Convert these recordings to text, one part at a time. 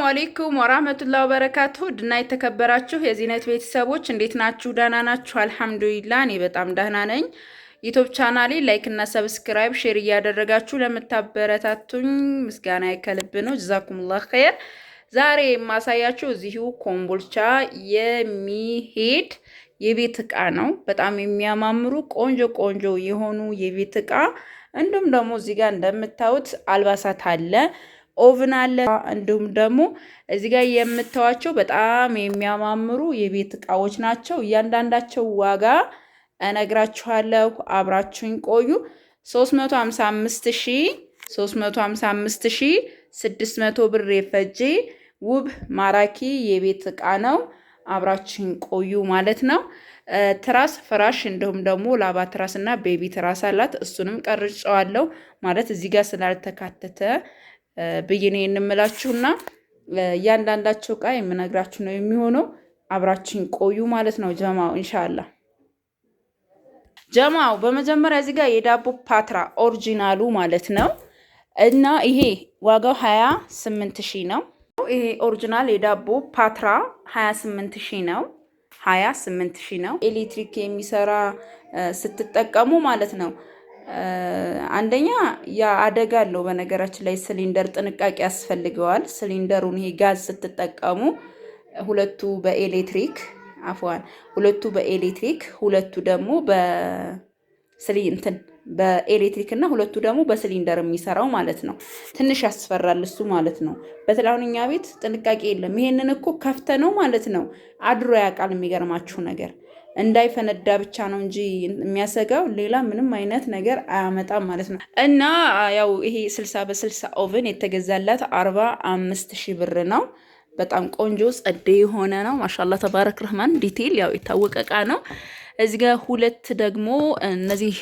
አለይኩም ወራህመቱላሂ ወበረካቱ ድና የተከበራችሁ የዚህነት ቤተሰቦች እንዴት ናችሁ? ደህና ናችሁ? አልሐምዱሊላህ እኔ በጣም ደህና ነኝ። ዩቲዩብ ቻናሌ ላይክ እና ሰብስክራይብ ሼር እያደረጋችሁ ለምታበረታቱኝ ምስጋና ከልብ ነው። ጀዛኩሙላህ ኸይር። ዛሬ የማሳያችሁ እዚሁ ኮምቦልቻ የሚሄድ የቤት እቃ ነው። በጣም የሚያማምሩ ቆንጆ ቆንጆ የሆኑ የቤት እቃ እንዲሁም ደግሞ እዚህ ጋር እንደምታዩት አልባሳት አለ፣ ኦቭን አለ። እንዲሁም ደግሞ እዚህ ጋር የምታዩቸው በጣም የሚያማምሩ የቤት እቃዎች ናቸው። እያንዳንዳቸው ዋጋ እነግራችኋለሁ። አብራችሁኝ ቆዩ። 355600 ብር የፈጀ ውብ ማራኪ የቤት እቃ ነው። አብራችሁኝ ቆዩ ማለት ነው። ትራስ ፍራሽ እንዲሁም ደግሞ ላባ ትራስ እና ቤቢ ትራስ አላት። እሱንም ቀርጬዋለሁ ማለት እዚህ ጋር ስላልተካተተ ብዬ ነው የምምላችሁና እያንዳንዳቸው እቃ የምነግራችሁ ነው የሚሆነው። አብራችሁኝ ቆዩ ማለት ነው ጀማው ኢንሻአላህ። ጀማው በመጀመሪያ እዚህ ጋር የዳቦ ፓትራ ኦሪጂናሉ ማለት ነው እና ይሄ ዋጋው 28000 ነው። ይሄ ኦሪጂናል የዳቦ ፓትራ 28000 ነው። 28000 ነው። ኤሌክትሪክ የሚሰራ ስትጠቀሙ ማለት ነው። አንደኛ ያ አደጋ አለው። በነገራችን ላይ ሲሊንደር ጥንቃቄ ያስፈልገዋል። ሲሊንደሩን ይሄ ጋዝ ስትጠቀሙ ሁለቱ በኤሌክትሪክ ሁለቱ በኤሌክትሪክ ሁለቱ ደግሞ በኤሌክትሪክ እና ሁለቱ ደግሞ በሲሊንደር የሚሰራው ማለት ነው። ትንሽ ያስፈራል እሱ ማለት ነው። በተለይ እኛ ቤት ጥንቃቄ የለም። ይሄንን እኮ ከፍተ ነው ማለት ነው አድሮ ያውቃል። የሚገርማችሁ ነገር እንዳይፈነዳ ብቻ ነው እንጂ የሚያሰጋው ሌላ ምንም አይነት ነገር አያመጣም ማለት ነው። እና ያው ይሄ 60 በ60 ኦቨን የተገዛላት 45000 ብር ነው። በጣም ቆንጆ ጸዴ የሆነ ነው። ማሻአላህ ተባረክ ረህማን። ዲቴል ያው የታወቀ እቃ ነው። እዚህ ጋር ሁለት ደግሞ እነዚህ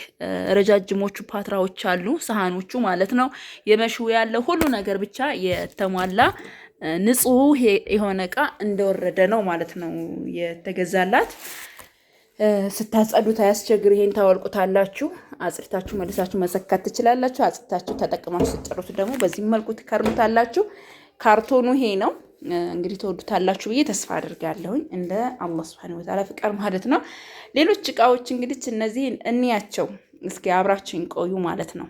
ረጃጅሞቹ ፓትራዎች አሉ፣ ሰሃኖቹ ማለት ነው። የመሹ ያለው ሁሉ ነገር ብቻ የተሟላ ንጹህ የሆነ እቃ እንደወረደ ነው ማለት ነው የተገዛላት። ስታጸዱት አያስቸግር። ይሄን ታወልቁታላችሁ፣ አጽድታችሁ መልሳችሁ መሰካት ትችላላችሁ። አጽድታችሁ ተጠቅማችሁ ስትጨርሱ ደግሞ በዚህ መልኩ ትከርኑታላችሁ። ካርቶኑ ይሄ ነው። እንግዲህ ተወዱታላችሁ ብዬ ተስፋ አድርጋለሁኝ እንደ አላህ Subhanahu Wa Ta'ala ፍቃድ ማለት ነው። ሌሎች እቃዎች እንግዲህ እነዚህን እንያቸው እስኪ አብራችሁን ቆዩ ማለት ነው።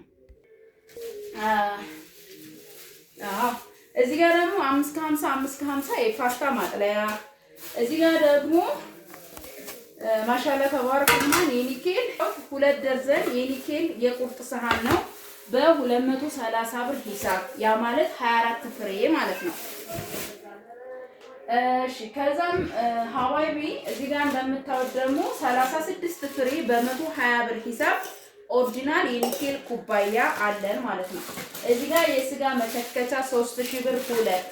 እዚህ ጋር ደግሞ 550 የፓስታ ማጥለያ፣ እዚህ ጋር ደግሞ ማሻአላ ተባረከ ረህማን የኒኬል 2 ደርዘን የኒኬል የቁርጥ ሰሃን ነው በ230 ብር ሂሳብ። ያ ማለት 24 ፍሬ ማለት ነው። እሺ ከዛም ሀዋይቢ እዚህ ጋር እንደምታዩት ደግሞ 36 ፍሬ በ120 ብር ሂሳብ ኦሪጂናል የኒኬል ኩባያ አለን ማለት ነው። እዚህ ጋር የስጋ መከከቻ 3000 ብር ሁለት።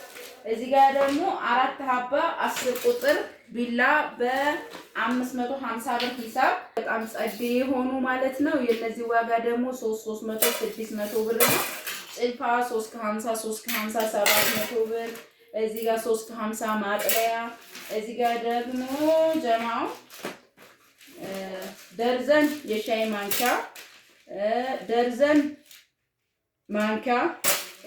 እዚህ ጋር ደግሞ 4 ሀባ 10 ቁጥር ቢላ በ550 ብር ሂሳብ በጣም ጸዴ የሆኑ ማለት ነው። የነዚህ ዋጋ ደግሞ 600 ብር ነው። ጭልፋ 350 700 ብር። እዚህ ጋር 350 ማጥለያ። እዚህ ጋር ደግሞ ጀማው ደርዘን የሻይ ማንኪያ ደርዘን ማንኪያ።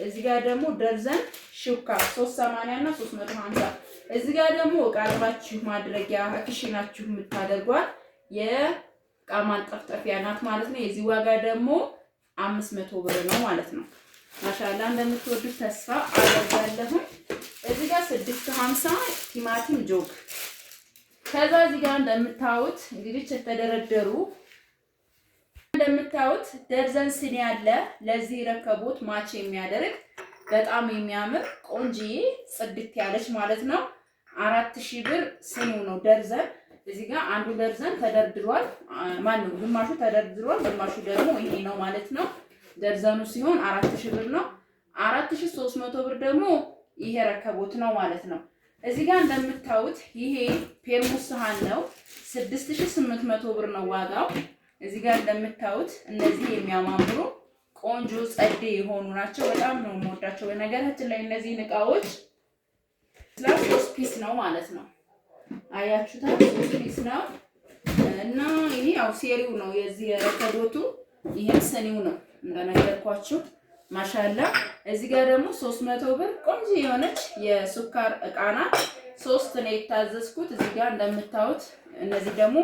እዚህ ጋር ደግሞ ደርዘን ሹካ 380 እና 350። እዚህ ጋር ደግሞ እቃ አልባችሁ ማድረጊያ አክሽናችሁ የምታደርጓት የእቃ ማንጠፍጠፊያ ናት ማለት ነው። የዚህ ዋጋ ደግሞ 500 ብር ነው ማለት ነው። ማሻአላ እንደምትወዱት ተስፋ አደርጋለሁ። እዚህ ጋር 650 ቲማቲም ጆግ። ከዛ እዚህ ጋር እንደምታዩት እንግዲህ ተደረደሩ እንደምታዩት ደርዘን ሲኒ አለ። ለዚህ ረከቦት ማች የሚያደርግ በጣም የሚያምር ቆንጂ ጽድት ያለች ማለት ነው። 4000 ብር ሲኒው ነው ደርዘን። እዚህ ጋር አንዱ ደርዘን ተደርድሯል። ማነው ግማሹ ተደርድሯል፣ ግማሹ ደግሞ ይሄ ነው ማለት ነው። ደርዘኑ ሲሆን 4000 ብር ነው። 4300 ብር ደግሞ ይሄ ረከቦት ነው ማለት ነው። እዚህ ጋር እንደምታዩት ይሄ ፔርሙስ ሰሃን ነው 6800 ብር ነው ዋጋው። እዚህ ጋር እንደምታዩት እነዚህ የሚያማምሩ ቆንጆ ጸዴ የሆኑ ናቸው። በጣም ነው የምወዳቸው። በነገራችን ላይ እነዚህ እቃዎች 3 ፒስ ነው ማለት ነው። አያችሁታ 3 ፒስ ነው እና ይሄ ያው ሴሪው ነው የዚህ ረከቦቱ። ይሄም ሰኒው ነው እንደነገርኳችሁ ማሻአላ። እዚህ ጋር ደግሞ 300 ብር ቆንጆ የሆነች የሱካር እቃ ናት። 3 ነው የታዘዝኩት። እዚህ ጋር እንደምታዩት እነዚህ ደግሞ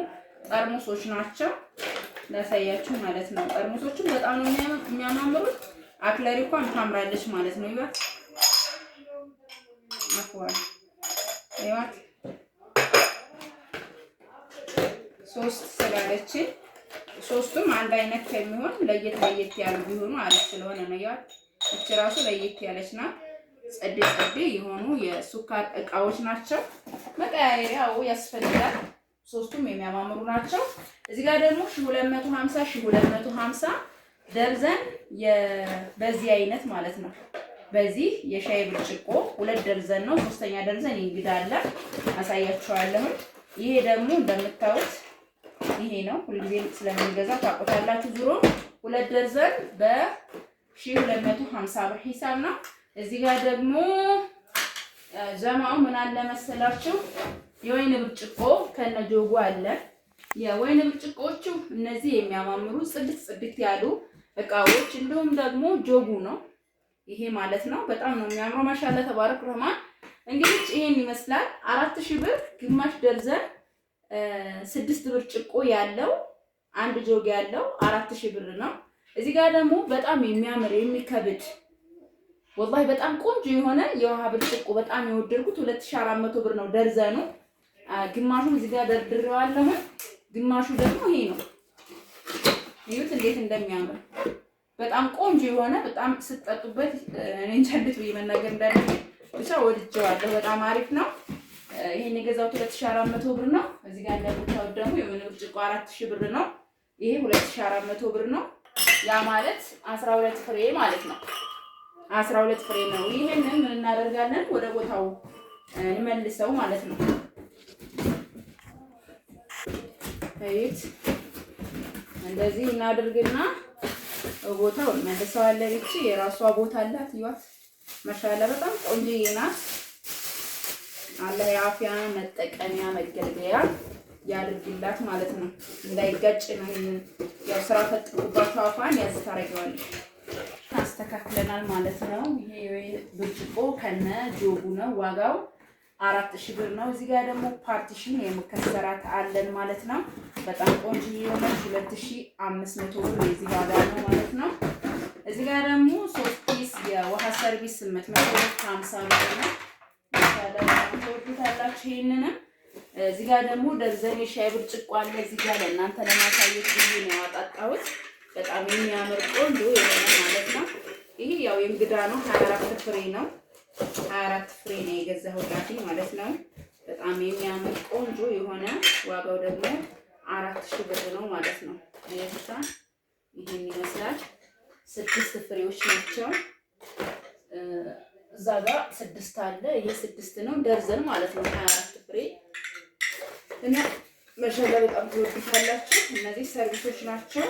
ጠርሙሶች ናቸው። ላሳያችሁ ማለት ነው። ጠርሙሶቹም በጣም ነው የሚያማምሩት። አክለሪኳን ታምራለች ማለት ነው። ይዋት አፍዋል ይዋት 3 ስላለችን ሶስቱም አንድ አይነት ከሚሆን ለየት ያሉ ቢሆኑ አሪፍ ስለሆነ ነው። ይዋት እቺ ራሱ ለየት ያለች ናት። ጸዴ የሆኑ የሱካር እቃዎች ናቸው። መቀያየሪያው ያስፈልጋል። ሶስቱም የሚያማምሩ ናቸው። እዚህ ጋር ደግሞ 1250 ደርዘን በዚህ አይነት ማለት ነው። በዚህ የሻይ ብርጭቆ 2 ደርዘን ነው። 3ኛ ደርዘን ይንግዳል አሳያችኋለሁ። ይሄ ደግሞ እንደምታዩት ይሄ ነው። ሁልጊዜ ስለምንገዛ ታውቁታላችሁ። ዙሮ 2 ደርዘን በ1250 ብር ሂሳብ ነው። እዚህ ጋር ደግሞ ጀማው ምን አለ መሰላችሁ የወይን ብርጭቆ ከነጆጉ አለ። የወይን ብርጭቆቹ እነዚህ የሚያማምሩ ጽድት ያሉ እቃዎች እንዲሁም ደግሞ ጆጉ ነው ይሄ ማለት ነው። በጣም ነው የሚያምረው። ማሻአላ ተባረክ ረህማን። እንግዲህ ይሄን ይመስላል። 4000 ብር ግማሽ ደርዘን 6 ብርጭቆ ያለው አንድ ጆግ ያለው 4000 ብር ነው። እዚህ ጋር ደግሞ በጣም የሚያምር የሚከብድ ወላሂ በጣም ቆንጆ የሆነ የውሃ ብርጭቆ በጣም የወደድኩት 2400 ብር ነው ደርዘኑ። ግማሹን እዚህ ጋር ደርድሬዋለሁ። ግማሹ ደግሞ ይሄ ነው። ይሁት እንዴት እንደሚያምር በጣም ቆንጆ የሆነ በጣም ስትጠጡበት እኔ እንጃ እንዴት ብዬ መናገር እንዳለብኝ ብቻ ወድጄዋለሁ። በጣም አሪፍ ነው። ይሄን የገዛሁት 2400 ብር ነው። እዚህ ጋር እንደምታዩት ደግሞ የሆነ ብርጭቆ 4000 ብር ነው። ይሄ 2400 ብር ነው። ያ ማለት 12 ፍሬ ማለት ነው። 12 ፍሬ ነው። ይሄንን ምን እናደርጋለን? ወደ ቦታው እንመልሰው ማለት ነው። አይት እንደዚህ እናድርግና ቦታው እንመልሰዋለን። እቺ የራሷ ቦታ አላት። ይዋት ማሻአላ በጣም ቆንጆዬ ናት። አላህ የአፊያ መጠቀሚያ መገልገያ ያድርግላት ማለት ነው። እንዳይጋጭ ነው። ያው ስራ ፈጥሩባችሁ አፋን ያዝ ታረጋዋለሽ። አስተካክለናል ማለት ነው። ይሄ ብርጭቆ ከነ ጆጉ ነው። ዋጋው 4000 ብር ነው። እዚህ ጋር ደግሞ ፓርቲሽን የመከሰራት አለን ማለት ነው። በጣም ቆንጆ የሆነ 2500 ብር የዚህ ዋጋ ነው ማለት ነው። እዚህ ጋር ደግሞ 3 ፒስ የውሃ ሰርቪስ 850 ብር ነው። ተወዱታላችሁ። ይሄንንም እዚህ ጋር ደግሞ ደርዘን የሻይ ብርጭቆ አለ። እዚህ ጋር ለእናንተ ለማሳየት ብዬ ነው ያወጣጣሁት። በጣም የሚያምር ቆንጆ የሆነ ማለት ነው። ይሄ ያው የእንግዳ ነው። 24 ፍሬ ነው። 24 ፍሬ ነው የገዛሁላት ማለት ነው። በጣም የሚያምር ቆንጆ የሆነ ዋጋው ደግሞ 4000 ብር ነው ማለት ነው። አይታ ይሄን ይመስላል። 6 ፍሬዎች ናቸው። እዛ ጋር 6 አለ። ይሄ 6 ነው ደርዘን ማለት ነው። 24 ፍሬ እና ማሻአላ በጣም ትወዱታላችሁ። እነዚህ ሰርቪሶች ናቸው።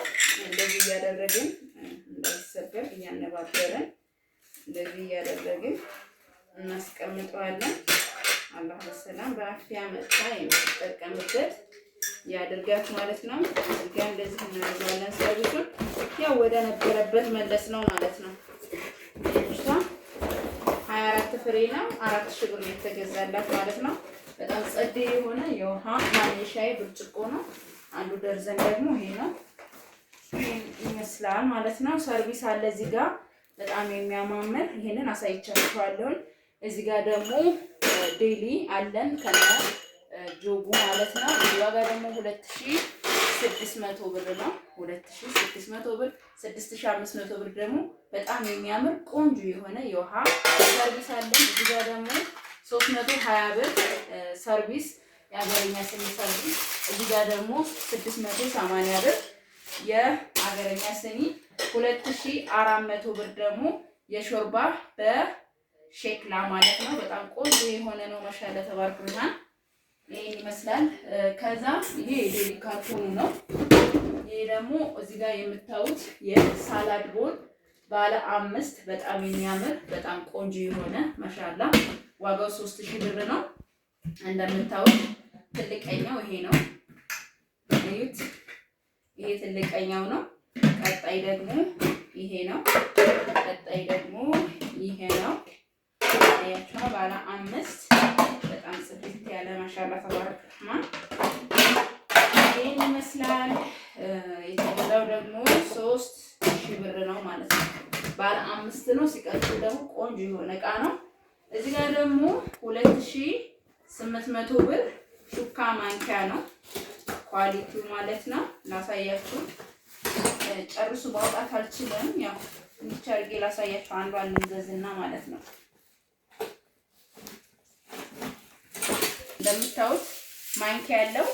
እንደዚህ እያደረግን እንዳይሰበር እያነባበረን እንደዚህ እያደረግን እናስቀምጠዋለን። አላህ በሰላም በአፍያ መጣ የምትጠቀምበት ያድርጋት ማለት ነው። እዚህ ጋር እንደዚህ እናደርጋለን። ሰርቪሱን ያው ወደ ነበረበት መለስ ነው ማለት ነው። 24 ፍሬ ነው 4000 ብር የተገዛላት ማለት ነው። በጣም ጸዴ የሆነ የውሃ ማንሻይ ብርጭቆ ነው። አንዱ ደርዘን ደግሞ ይሄ ነው ይመስላል ማለት ነው። ሰርቪስ አለ እዚህ ጋር በጣም የሚያማምር ይሄንን አሳይቻችኋለሁ። እዚህ ጋር ደግሞ ዴሊ አለን ከነ ጆጉ ማለት ነው። ዋጋ ደግሞ 2600 ብር ነው። 2600 ብር 6500 ብር ደግሞ በጣም የሚያምር ቆንጆ የሆነ የውሃ ሰርቪስ አለን። እዚህ ጋር ደግሞ 320 ብር ሰርቪስ የአገረኛ ስኒ ሰርቪስ። እዚህ ጋር ደግሞ 680 ብር የአገረኛ ስኒ 2400 ብር ደግሞ የሾርባ በሼክላ ማለት ነው። በጣም ቆንጆ የሆነ ነው። ማሻአላ ተባርኩና ይሄን ይመስላል። ከዛ ይሄ የዴሊ ካርቶኑ ነው። ይሄ ደግሞ እዚህ ጋር የምታዩት የሳላድ ቦል ባለ 5 በጣም የሚያምር በጣም ቆንጆ የሆነ ማሻአላ ዋጋው 3000 ብር ነው። እንደምታዩት ትልቀኛው ይሄ ነው። እዩት፣ ይሄ ትልቀኛው ነው። ቀጣይ ደግሞ ይሄ ነው። ቀጣይ ደግሞ ይሄ ነው። አያችሁ ባለ 5 በጣም ጽድት ያለ ማሻአላ ተባረክ ረህማን ይሄን ይመስላል። የተገዛው ደግሞ 3000 ብር ነው ማለት ነው። ባለ 5 ነው። ሲቀጥል ደግሞ ቆንጆ የሆነ እቃ ነው። እዚህ ጋር ደግሞ 2800 ብር ሹካ ማንኪያ ነው። ኳሊቲው ማለት ነው። ላሳያችሁ ጨርሱ ማውጣት አልችልም። ያው ትንሽ አድርጌ ላሳያችሁ አንዷን ልንገዝና ማለት ነው። እንደምታዩት ማንኪያ ያለው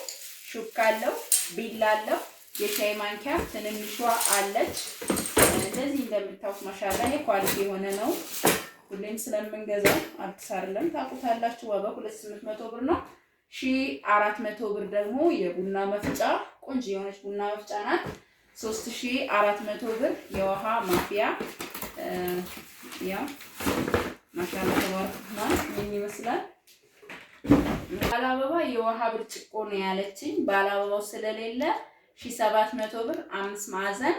ሹካ አለው፣ ቢላ አለው፣ የሻይ ማንኪያ ትንንሿ አለች። እንደዚህ እንደምታዩት ማሻአላ ይሄ ኳሊቲ የሆነ ነው። ሁሌም ስለምንገዛው አዲስ አይደለም ታውቁታላችሁ። ዋጋው 2800 ብር ነው። 1400 ብር ደግሞ የቡና መፍጫ ቆንጆ የሆነች ቡና መፍጫ ናት። 3400 ብር የውሃ ማፍያ ያው ማሻአላ ተባረከ ምን ይመስላል። ባለ አበባ የውሃ ብርጭቆ ነው ያለችኝ። ባለ አበባው ስለሌለ 1700 ብር 5 ማዕዘን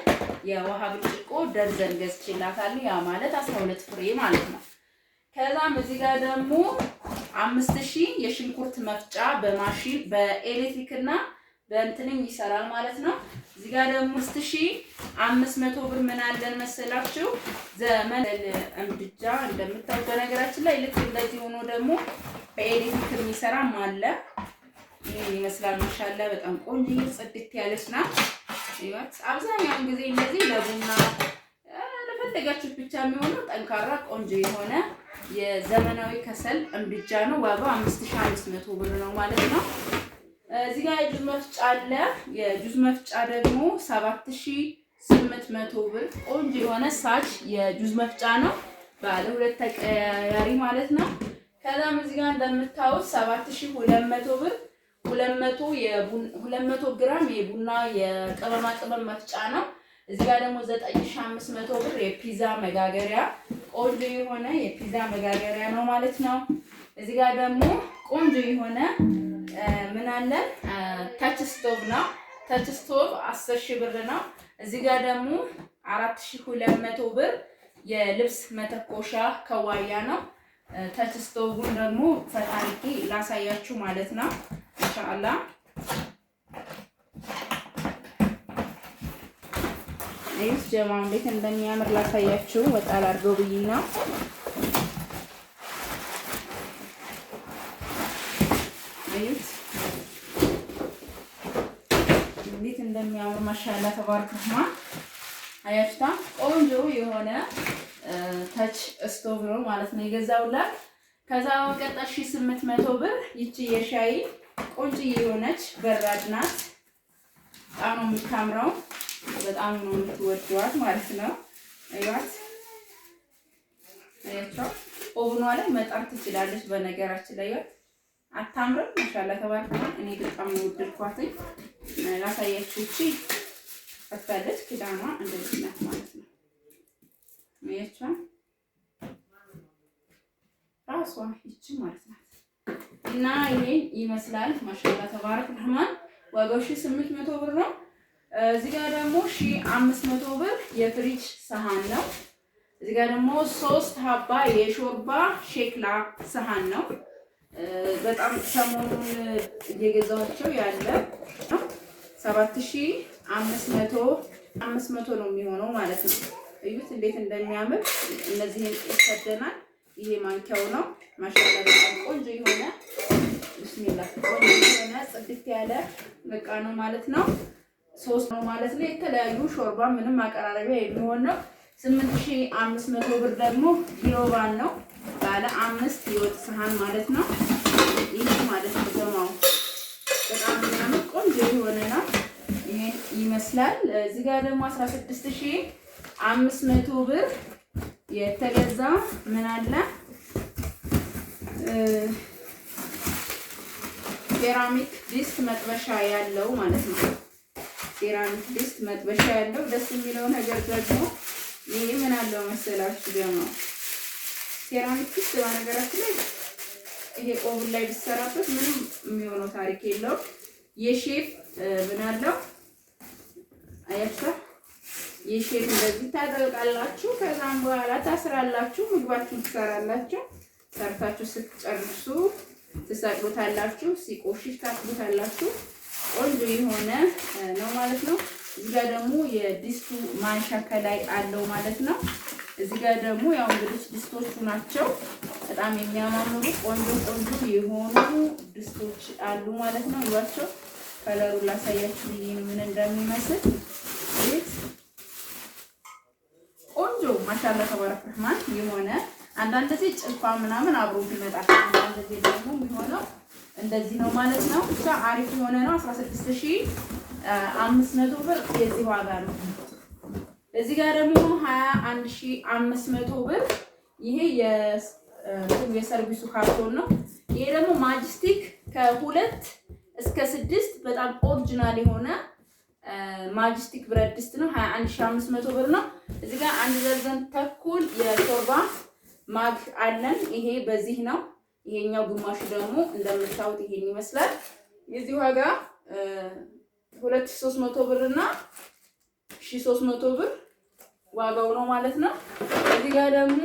የውሃ ብርጭቆ ደርዘን ገዝቼላታለሁ። ያ ማለት 12 ፍሬ ማለት ነው። ከዛም እዚህ ጋር ደግሞ 5000 የሽንኩርት መፍጫ በማሽን በኤሌክትሪክ እና በእንትንም ይሰራል ማለት ነው። እዚህ ጋር ደግሞ 5500 ብር ምን አለን መሰላችሁ? ዘመን እምድጃ እንደምታውቁ በነገራችን ላይ ልክ እንደዚህ ሆኖ ደግሞ በኤሌክትሪክ የሚሰራም አለ። ይሄን ይመስላል ማሻአላ በጣም ቆንጆ ጽድት ያለች ናት። ይወት አብዛኛውን ጊዜ እንደዚህ ለቡና ለፈለጋችሁት ብቻ የሚሆነው ጠንካራ ቆንጆ የሆነ የዘመናዊ ከሰል እምድጃ ነው። ዋጋው 5500 ብር ነው ማለት ነው። እዚህ ጋር የጁዝ መፍጫ አለ። የጁዝ መፍጫ ደግሞ 7800 ብር ቆንጆ የሆነ ሳች የጁዝ መፍጫ ነው። ባለ 2 ተቀያሪ ማለት ነው። ከዛም እዚህ ጋር እንደምታዩት 7200 ብር 200 ግራም የቡና የቅመማ ቅመም መፍጫ ነው። እዚህ ጋር ደግሞ 9500 ብር የፒዛ መጋገሪያ ቆንጆ የሆነ የፒዛ መጋገሪያ ነው ማለት ነው። እዚህ ጋር ደግሞ ቆንጆ የሆነ ምን አለ ታች ስቶቭ ነው። ታች ስቶቭ 10000 ብር ነው። እዚህ ጋር ደግሞ 4200 ብር የልብስ መተኮሻ ከዋያ ነው። ታች ስቶቭን ደግሞ ፈታሪኪ ላሳያችሁ ማለት ነው። ኢንሻአላ አይስ ጀማው እንዴት እንደሚያምር ላሳያችሁ ወጣ አድርገው ብዬ ነው። አይስ እንዴት እንደሚያምር ማሻአላ ተባረከ ረህማን አያችሁታ ቆንጆ የሆነ ታች ስቶቭ ነው ማለት ነው የገዛውላት። ከዛ በመቀጠል 1800 ብር ይቺ የሻይ ቆንጆ የሆነች በራድ ናት። በጣም ነው የምታምረው፣ በጣም ነው የምትወዷት ማለት ነው። አይዋት አያችሁ ኦቭኗ ላይ መጣር ትችላለች። በነገራችን ላይ አታምርም? ማሻአላ ተባረከ። እኔ በጣም ነው ወደድኳት። ላሳያችሁ እቺ ፈታለች። ክዳኗ እንደዚህ ናት ማለት ነው። አያችሁ ራሷ ይቺ ማለት ናት። እና ይሄን ይመስላል ማሻአላ ተባረከ ረህማን። ዋጋው 1800 ብር ነው። እዚህ ጋር ደግሞ 1500 ብር የፍሪጅ ሰሃን ነው። እዚህ ጋር ደግሞ 3 ሀባ የሾርባ ሼክላ ሰሃን ነው። በጣም ሰሞኑን እየገዛኋቸው ያለ ነው። 7500 ነው የሚሆነው ማለት ነው። እዩት እንዴት እንደሚያምር እነዚህን ይሰደናል። ይሄ ማንኪያው ነው ማሻአላ በጣም ቆንጆ የሆነ ቢስሚላህ ቆንጆ የሆነ ጽድት ያለ እቃ ነው ማለት ነው። 3 ነው ማለት ነው። የተለያዩ ሾርባ ምንም ማቀራረቢያ የሚሆን ነው። 8500 ብር ደግሞ ጊሮባን ነው ባለ 5 የወጥ ሰሃን ማለት ነው። ይሄ ማለት ነው ጀማው በጣም የሚያምር ቆንጆ የሆነ ነው። ይሄ ይመስላል። እዚህ ጋር ደግሞ 16500 ብር የተገዛ ምን አለ ሴራሚክ ዲስት መጥበሻ ያለው ማለት ነው። ሴራሚክ ዲስት መጥበሻ ያለው ደስ የሚለው ነገር ደግሞ ይሄ ምን አለው መሰላችሁ ደግሞ ሴራሚክ ዲስት በነገራችን ላይ ይሄ ኦቭን ላይ ቢሰራበት ምንም የሚሆነው ታሪክ የለውም። የሼፍ ምን አለው አያችሁ ይሽር እንደዚህ ታደርጋላችሁ። ከዛም በኋላ ታስራላችሁ። ምግባችሁን ትሰራላችሁ። ሰርታችሁ ስትጨርሱ ትሰቅሉታላችሁ። ሲቆሽሽ ታጥቡታላችሁ። ቆንጆ የሆነ ነው ማለት ነው። እዚህ ጋር ደግሞ የድስቱ ማንሻ ከላይ አለው ማለት ነው። እዚህ ጋር ደግሞ ያው እንግዲህ ድስቶቹ ናቸው። በጣም የሚያማምሩ ቆንጆ የሆኑ ድስቶች አሉ ማለት ነው። ይዋቸው ከለሩን ላሳያችሁ ምን እንደሚመስል ቆንጆ ማሻአላ ተባረክ ረህማን የሆነ አንዳንድ ጊዜ ጭልፋ ምናምን አብሮ ይመጣል። አንዳንድ ጊዜ ደግሞ የሚሆነው እንደዚህ ነው ማለት ነው። ብቻ አሪፍ የሆነ ነው። 16500 ብር የዚህ ዋጋ ነው። እዚህ ጋር ደግሞ 21500 ብር ይሄ የሰርቪሱ ካርቶን ነው። ይሄ ደግሞ ማጅስቲክ ከ2 እስከ 6 በጣም ኦሪጂናል የሆነ ማጅስቲክ ብረት ድስት ነው። 21500 ብር ነው። እዚህ ጋር 1 ደርዘን ተኩል የሾርባ ማግ አለን። ይሄ በዚህ ነው። ይሄኛው ግማሹ ደግሞ እንደምታዩት ይሄን ይመስላል። የዚህ ዋጋ 2300 ብር እና 1300 ብር ዋጋው ነው ማለት ነው። እዚህ ጋር ደግሞ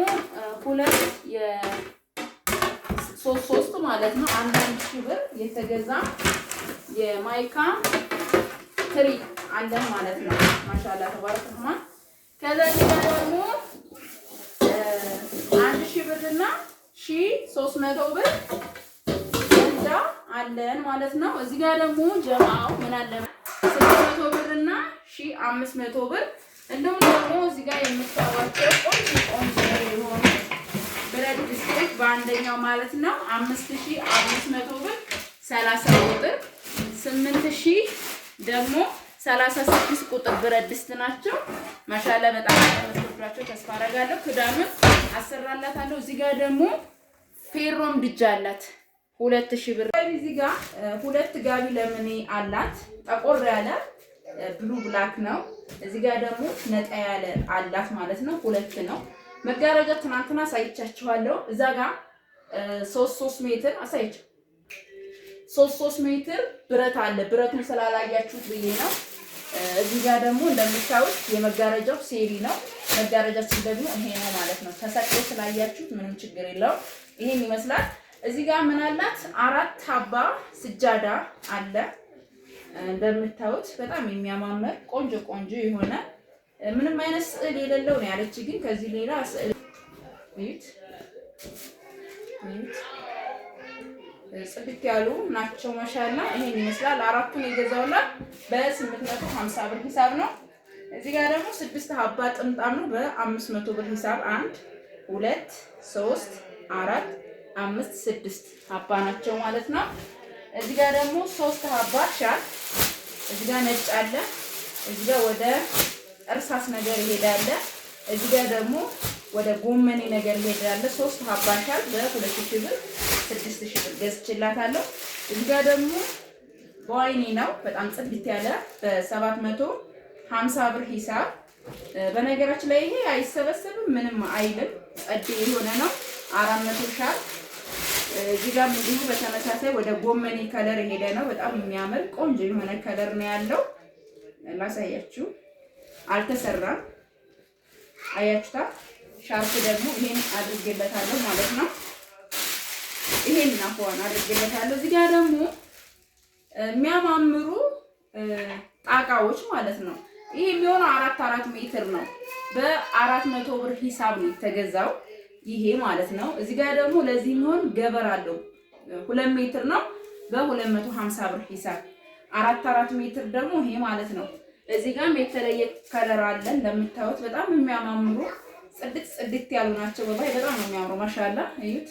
3 ማለት ነው 1000 ብር የተገዛ የማይካ ትሪ አለን ማለት ነው። ማሻአላ ተባረክ ረህማን። ከዛ ደግሞ 1000 ብር እና 1300 ብር እንዳ አለን ማለት ነው። እዚህ ጋር ደግሞ ጀማው ምን አለ 600 ብር እና 1500 ብር እንደውም ደግሞ እዚህ ጋር የምታዋቸው ቆንጆ የሆኑ ብረት ድስቶች በአንደኛው ማለት ነው 5500 ብር 30 ቁጥር 8000 ደግሞ 36 ቁጥር ብረት ድስት ናቸው። ማሻአላ በጣም ተመጥቷቸው ተስፋ አደርጋለሁ። ክዳኑን አሰራላታለሁ። እዚህ ጋር ደግሞ ፌሮም ድጃ አላት 2000 ብር። እዚህ ጋር 2 ጋቢ ለምኔ አላት። ጠቆር ያለ ብሉ ብላክ ነው። እዚህ ጋር ደግሞ ነጣ ያለ አላት ማለት ነው። 2 ነው። መጋረጃ ትናንትና አሳይቻችኋለሁ። እዛ ጋር 3 ሜትር አሳይቻለሁ። 3 ሜትር ብረት አለ። ብረቱን ስላላያችሁት ብዬ ነው። እዚህ ጋር ደግሞ እንደምታዩት የመጋረጃው ሴሪ ነው። መጋረጃችን ደግሞ ይሄ ነው ማለት ነው። ተሰቅሎ ስላያችሁት ምንም ችግር የለውም። ይሄን ይመስላል። እዚህ ጋር ምን አላት? 4 ሀባ ስጃዳ አለ። እንደምታዩት በጣም የሚያማምር ቆንጆ የሆነ ምንም አይነት ስዕል የሌለው ነው ያለች። ግን ከዚህ ሌላ ስዕል ጽድት ያሉ ናቸው። ማሻአላ ይሄን ይመስላል። 4ቱን የገዛውላት በ850 ብር ሂሳብ ነው። እዚህ ጋር ደግሞ 6 ሀባ ጥምጣም ነው በ500 ብር ሂሳብ 1 2 3 4 5 6 ሀባ ናቸው ማለት ነው። እዚህ ጋር ደግሞ 3 ሀባ ሻል። እዚህ ጋር ነጭ አለ። እዚህ ጋር ወደ እርሳስ ነገር ይሄዳል። እዚህ ጋር ደግሞ ወደ ጎመኔ ነገር ይሄዳል። 3 ሀባ ሻል በ2000 ብር 6000 ብር ገዝቼላታለሁ። እዚህ ጋር ደግሞ በዋይኔ ነው በጣም ጽድት ያለ በ750 ብር ሂሳብ። በነገራችን ላይ ይሄ አይሰበሰብም ምንም አይልም። ጸድ የሆነ ነው 400 ሻል። እዚህ ጋር እንዲሁ በተመሳሳይ ወደ ጎመኔ ከለር ሄደ ነው። በጣም የሚያምር ቆንጆ የሆነ ከለር ነው ያለው። ላሳያችሁ። አልተሰራም። አያችሁታ። ሻርፕ ደግሞ ይሄን አድርጌለታለሁ ማለት ነው። ይሄን አሁን አድርጌለታለሁ። እዚህ ጋር ደግሞ የሚያማምሩ ጣቃዎች ማለት ነው። ይሄ የሚሆነው 4 ሜትር ነው። በ400 ብር ሂሳብ ነው የተገዛው ይሄ ማለት ነው። እዚህ ጋር ደግሞ ለዚህ የሚሆን ገበር አለው 2 ሜትር ነው በ250 ብር ሂሳብ። 4 ሜትር ደግሞ ይሄ ማለት ነው። እዚህ ጋርም የተለየ ከለር አለ እንደምታዩት በጣም የሚያማምሩ ጽድት ያሉ ናቸው። በጣም ነው የሚያምሩ ማሻአላ እዩት።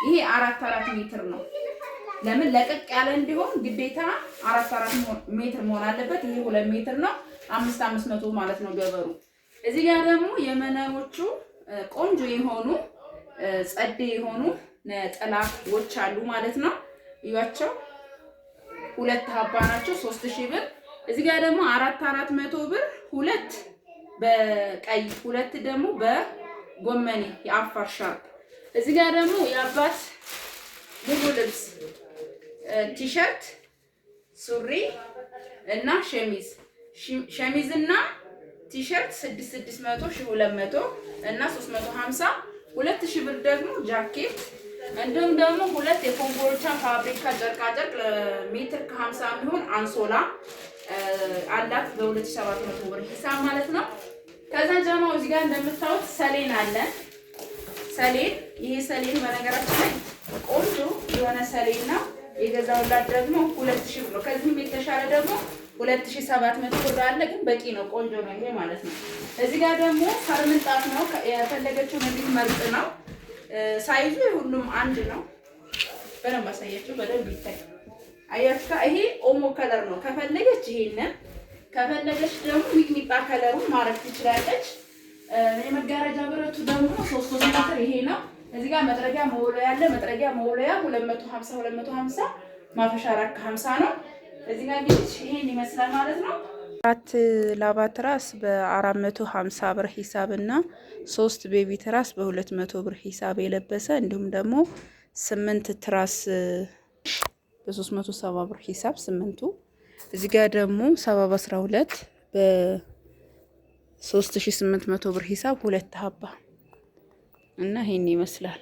ይሄ 4 ሜትር ነው። ለምን ለቀቅ ያለ እንዲሆን ግዴታ 4 ሜትር መሆን አለበት። ይሄ 2 ሜትር ነው 500 ማለት ነው ገበሩ። እዚህ ጋር ደግሞ የመነኖቹ ቆንጆ የሆኑ ጸዴ የሆኑ ነጠላዎች አሉ ማለት ነው። እዩዋቸው 2 ሀባ ናቸው 3000 ብር። እዚህ ጋር ደግሞ 400 ብር 2 በቀይ 2 ደግሞ በጎመኔ የአፋር ሻርፕ። እዚህ ጋር ደግሞ የአባት ሙሉ ልብስ ቲሸርት፣ ሱሪ እና ሸሚዝ እና ቲሸርት 6600 1200 እና 350 2000 ብር ደግሞ ጃኬት እንዲሁም ደግሞ ሁለት የኮምቦልቻ ፋብሪካ ጨርቃጨርቅ ሜትር ከ50 የሚሆን አንሶላ አላት በ2700 ብር ሂሳብ ማለት ነው። ከዛ ጀማው እዚህ ጋር እንደምታዩት ሰሌን አለ። ሰሌን ይሄ ሰሌን በነገራችን ላይ ቆንጆ የሆነ ሰሌን ነው። የገዛውላት ደግሞ 2000 ብር ነው። ከዚህም የተሻለ ደግሞ 2700 ብር አለ። ግን በቂ ነው፣ ቆንጆ ነው ይሄ ማለት ነው። እዚህ ጋር ደግሞ ፈርምንጣፍ ነው። የፈለገችውን እንድትመርጥ ነው። ሳይዙ ሁሉም አንድ ነው። በደንብ አሳያችሁ፣ በደንብ ይታይ። አያችሁ ይሄ ኦሞ ከለር ነው። ከፈለገች ይሄንን፣ ከፈለገች ደግሞ ሚጥሚጣ ከለሩን ማረግ ትችላለች። የመጋረጃ ብረቱ ደግሞ 3 ሜትር ይሄ ነው። እዚህ ጋር መጥረጊያ መወለያ ያለ መጥረጊያ መወለያ 250 ማፈሻ 450 ነው። እዚህ ጋር እንግዲህ ይሄን ይመስላል ማለት ነው። 4 ላባ ትራስ በ450 ብር ሂሳብ እና 3 ቤቢ ትራስ በ200 ብር ሂሳብ የለበሰ እንዲሁም ደግሞ 8 ትራስ በ370 ብር ሂሳብ 8ቱ። እዚህ ጋር ደግሞ 70 በ12 በ3800 ብር ሂሳብ 2 ሀባ እና ይሄን ይመስላል።